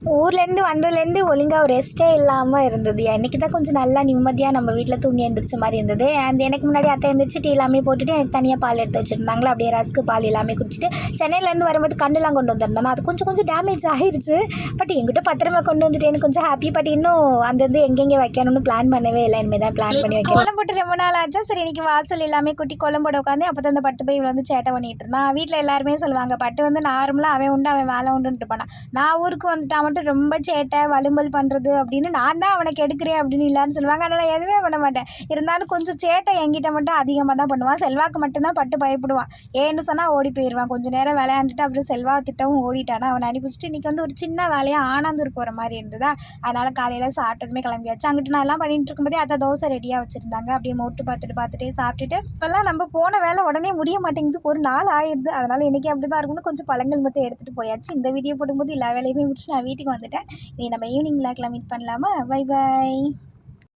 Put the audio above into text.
ஊர்லேருந்து வந்ததுலேருந்து ஒழுங்காக ஒரு ரெஸ்ட்டே இல்லாமல் இருந்தது. இன்றைக்கி தான் கொஞ்சம் நல்லா நிம்மதியாக நம்ம வீட்டில் தூங்கி எழுந்திரிச்ச மாதிரி இருந்தது. எனக்கு முன்னாடி அத்தை எழுந்திரிச்சு டீ எல்லாமே போட்டுட்டு எனக்கு தனியாக பால் எடுத்து வச்சுருந்தாங்களா, அப்படியே ரஸ்க்கு பால் எல்லாமே குடிச்சிட்டு சென்னையிலேருந்து வரும்போது கண்டுலாம் கொண்டு வந்திருந்தேன். அது கொஞ்சம் கொஞ்சம் டேமேஜ் ஆகிடுச்சு. பட் எங்கிட்ட பத்திரமா கொண்டு வந்துட்டு எனக்கு கொஞ்சம் ஹாப்பி. பட் இன்னும் அந்த இது எங்கெங்கே வைக்கணும்னு பிளான் பண்ணவே இல்லை. இனிமேல் தான் பிளான் பண்ணி வைக்கணும். கோலம் போட்டு ரொம்ப நாள் ஆச்சா, சரி இன்றைக்கி வாசல் எல்லாமே குட்டி கோலம் போட உட்காந்து அப்போ தான் அந்த பட்டு போய் வந்து சேட்டை பண்ணிகிட்டு இருந்தான். வீட்டில் எல்லாருமே சொல்லுவாங்க, பட்டு வந்து நார்மலாக அவன் உண்டு அவன் வேலை உண்டுன்ட்டு போனான். நான் ஊருக்கு வந்துட்டா மட்டும் ரொம்ப சேட்டை வலும்பல் பண்ணுறது அப்படின்னு நான் தான் அவனை கெடுக்கிறேன் அப்படின்னு இல்லைன்னு சொல்லுவாங்க. ஆனால் நான் எதுவுமே பண்ண மாட்டேன். இருந்தாலும் கொஞ்சம் சேட்டை என்கிட்ட மட்டும் அதிகமாக தான் பண்ணுவான். செல்வாக்கு மட்டும்தான் பட்டு பயப்படுவான். ஏன்னு சொன்னால் ஓடி போயிடுவான். கொஞ்சம் நேரம் விளையாண்டுட்டு அப்புறம் செல்வா திட்டவும் ஓடிட்டானா. அவனை அனுப்பிச்சிட்டு இன்றைக்கி வந்து ஒரு சின்ன வேலையாக ஆனந்தூர் போகிற மாதிரி இருந்ததா. அதனால் காலையில் சாப்பிட்டதுமே கிளம்பியாச்சு. அங்கிட்டு நான் எல்லாம் பண்ணிட்டு இருக்கும்போதே அதை தோசை ரெடியாக வச்சுருந்தாங்க. அப்படியே மோட்டு பார்த்துட்டே சாப்பிட்டுட்டு இப்போல்லாம் நம்ம போன வேலை உடனே முடிய மாட்டேங்குது, ஒரு நாள் ஆயிடுது. அதனால் இன்றைக்கி அப்படி தான் இருக்கும்னு கொஞ்சம் பழங்கள் மட்டும் எடுத்துகிட்டு போயாச்சு. இந்த வீடியோ போடும்போது எல்லா வேலையுமே முடிச்சு நான் வீட்டுக்கு வந்துட்டேன். நீ நம்ம ஈவினிங் விளாக்ல மீட் பண்ணலாமா? Bye bye.